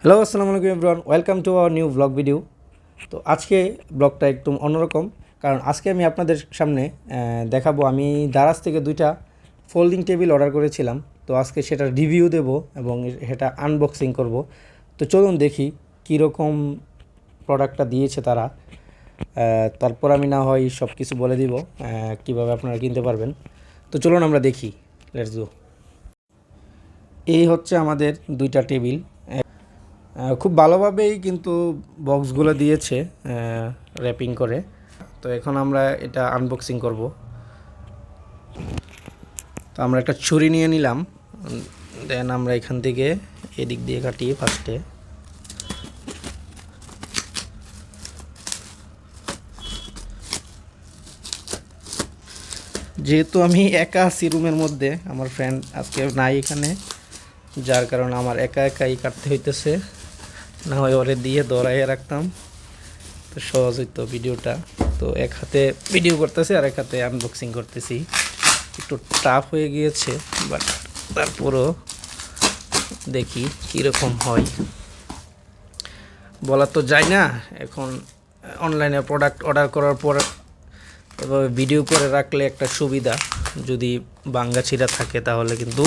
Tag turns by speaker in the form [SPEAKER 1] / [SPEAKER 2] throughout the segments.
[SPEAKER 1] Hello আসসালামু আলাইকুম everyone, welcome to our new blog video. তো আজকে ব্লগটা একটু অন্যরকম, কারণ আজকে আমি আপনাদের সামনে দেখাবো আমি দারাজ থেকে দুইটা ফোল্ডিং টেবিল অর্ডার করেছিলাম। তো আজকে সেটার রিভিউ দেব এবং সেটা আনবক্সিং করব। তো চলুন দেখি কীরকম প্রোডাক্টটা দিয়েছে তারা। তারপর আমি না হয় সব কিছু বলে দিব কীভাবে আপনারা কিনতে পারবেন। তো চলুন আমরা দেখি, লেটস গো। এই হচ্ছে আমাদের দুইটা টেবিল। খুব ভালোভাবেই কিন্তু বক্সগুলো দিয়েছে র্যাপিং করে। তো এখন আমরা এটা আনবক্সিং করব। তো আমরা একটা ছুরি নিয়ে নিলাম, দেন আমরা এখান থেকে এদিক দিয়ে কাটি ফার্স্টে। যেহেতু আমি একা আছি রুমের মধ্যে, আমার ফ্রেন্ড আজকে নাই এখানে, যার কারণে আমার একা একাই কাটতে হইতেছে, না হয় ওরে দিয়ে দৌড়াইয়ে রাখতাম তো সহজ হইতো ভিডিওটা। তো এক হাতে ভিডিও করতেছি আর এক হাতে আনবক্সিং করতেছি। একটু টাফ হয়ে গিয়েছে, বাট তারপরও দেখি কীরকম হয়। বলা তো যায় না, এখন অনলাইনে প্রোডাক্ট অর্ডার করার পর এভাবে ভিডিও করে রাখলে একটা সুবিধা, যদি ভাঙ্গা ছিঁড়া থাকে তাহলে কিন্তু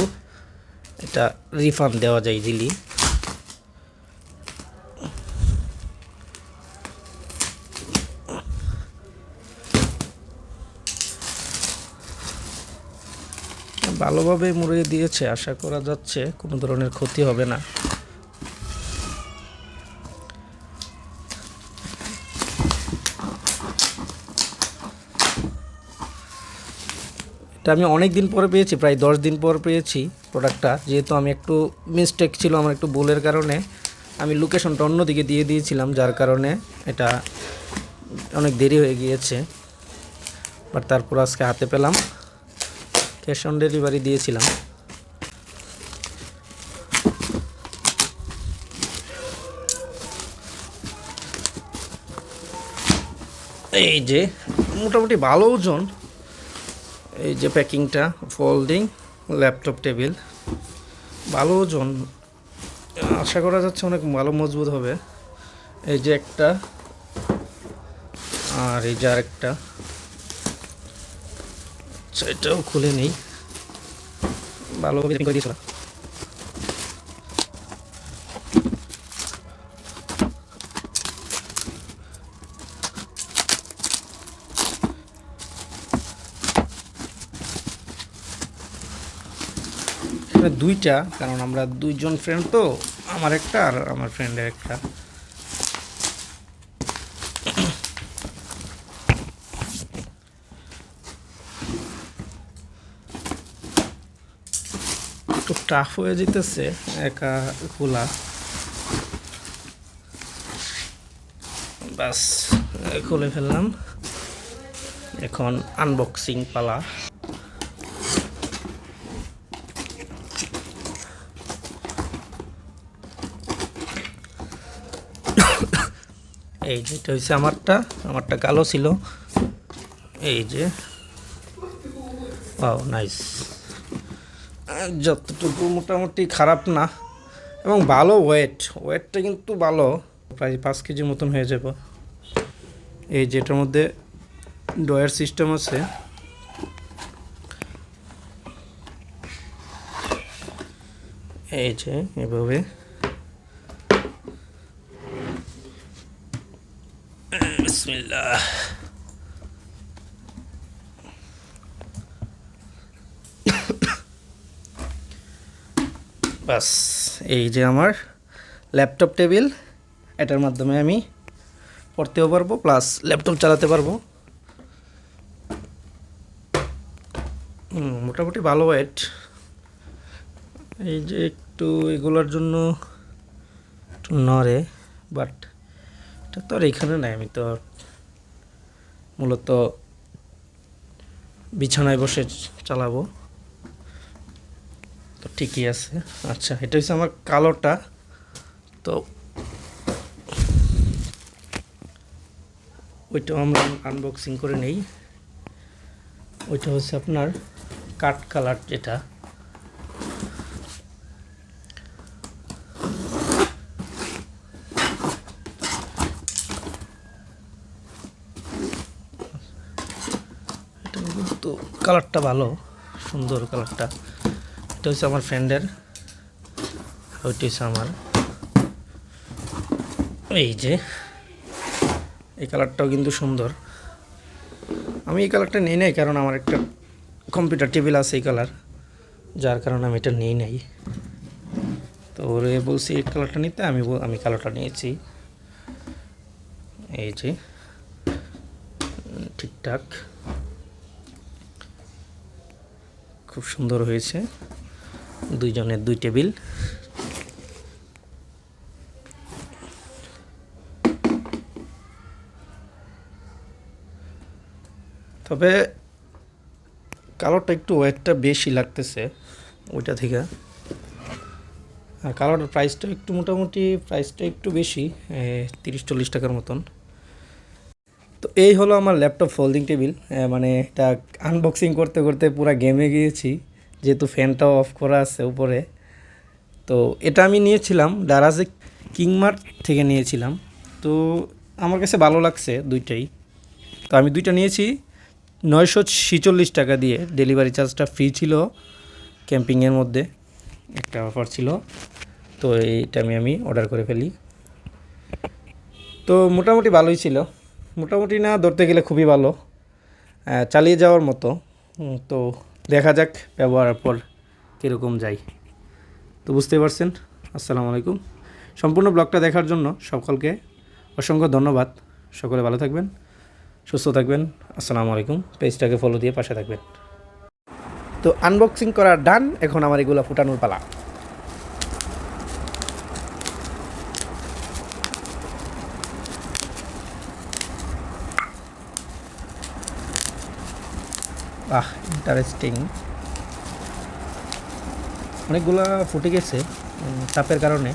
[SPEAKER 1] এটা রিফান্ড দেওয়া যায় ইজিলি। ভালোভাবে মুড়িয়ে দিয়েছে, আশা করা যাচ্ছে কোনো ধরনের ক্ষতি হবে না। এটা আমি অনেক দিন পরে পেয়েছি, প্রায় 10 দিন পর পেয়েছি প্রোডাক্টটা। যেহেতু আমি একটু মিস্টেক ছিল, আমার একটু ভুলের কারণে আমি লোকেশনটা অন্যদিকে দিয়ে দিয়েছিলাম, যার কারণে এটা অনেক দেরি হয়ে গিয়েছে। বাট তারপর আজকে হাতে পেলাম, ক্যাশ অন ডেলিভারি দিয়েছিলাম। এই যে মোটামুটি ভালো ওজন, এই যে প্যাকিংটা, ফোল্ডিং ল্যাপটপ টেবিল, ভালো ওজন, আশা করা যাচ্ছে অনেক ভালো মজবুত হবে। এই যে একটা, আর এই যে আরেকটা, এটাও খুলে নেই, ভালোভাবে প্যাকিং করে দিয়েছিলাম। এখানে দুইটা, কারণ আমরা দুইজন ফ্রেন্ড, তো আমার একটা আর আমার ফ্রেন্ডের একটা। একটু টাফ হয়ে যেতেছে একা খোলা। বাস খুলে ফেললাম, এখন আনবক্সিং পালা। এই যেটা হচ্ছে আমারটা কালো ছিল। এই যে ওয়াও নাইস, যতটুকু মোটামুটি খারাপ না, এবং ভালো ওয়েটটা কিন্তু ভালো, প্রায় 5 কেজি মতন হয়ে যাব। এই যেটার মধ্যে ডয়ার সিস্টেম আছে, এই যে এভাবে বিসমিল্লাহ। বাস এই যে আমার ল্যাপটপ টেবিল, এটার মাধ্যমে আমি পড়তেও পারবো প্লাস ল্যাপটপ চালাতে পারবো। মোটামুটি ভালো ওয়েট। এই যে একটু এগুলোর জন্য একটু নড়ে, বাট এটা তো আর এখানে নাই, আমি তো মূলত বিছানায় বসে চালাবো, তো ঠিকই আছে। আচ্ছা, এটা হচ্ছে আমার কালোটা। তো ওইটাও আমরা আনবক্সিং করে নেই। ওইটা হচ্ছে আপনার কাঠ কালার, যেটা তো কালারটা ভালো, সুন্দর কালারটা। এটা হচ্ছে আমার ফ্রেন্ডের, ওইটা হচ্ছে আমার। এই যে এই কালারটাও কিন্তু সুন্দর। আমি এই কালারটা নিই নাই কারণ আমার একটা কম্পিউটার টেবিল আছে এই কালার, যার কারণে আমি এটা নিই নাই। তো ওরে বলছি এই কালারটা নিতে, আমি কালারটা নিয়েছি। এই যে ঠিকঠাক, খুব সুন্দর হয়েছে। দুইজনের দুই টেবিল। তবে কালারটা একটু ওয়েটটা বেশি লাগতেছে ওইটা থেকে। আর কালারটার প্রাইসটা একটু মোটামুটি প্রাইসটা একটু বেশি, 30-40 টাকার মতন। তো এই হলো আমার ল্যাপটপ ফোল্ডিং টেবিল। মানে এটা আনবক্সিং করতে করতে পুরো গেমে গিয়েছি, যেহেতু ফ্যানটাও অফ করা আছে উপরে। তো এটা আমি নিয়েছিলাম দারাজে কিংমার্ট থেকে নিয়েছিলাম। তো আমার কাছে ভালো লাগছে দুইটাই। তো আমি দুইটা নিয়েছি 946 টাকা দিয়ে। ডেলিভারি চার্জটা ফ্রি ছিল, ক্যাম্পিংয়ের মধ্যে একটা অফার ছিল। তো এইটা আমি অর্ডার করে ফেলি। তো মোটামুটি ভালোই ছিল, মোটামুটি না ধরতে গেলে খুবই ভালো, চালিয়ে যাওয়ার মতো। তো দেখা যাক ব্যবহারের পর কীরকম যায়। তো বুঝতেই পারছেন। আসসালামু আলাইকুম। সম্পূর্ণ ব্লগটা দেখার জন্য সকলকে অসংখ্য ধন্যবাদ। সকলে ভালো থাকবেন, সুস্থ থাকবেন। আসসালামু আলাইকুম। পেজটাকে ফলো দিয়ে পাশে থাকবেন। তো আনবক্সিং করার ডান, এখন আমার এগুলো ফুটানোর পালা। ইন্টারেস্টিং। অনেকগুলা ফুটে গেছে চাপের কারণে।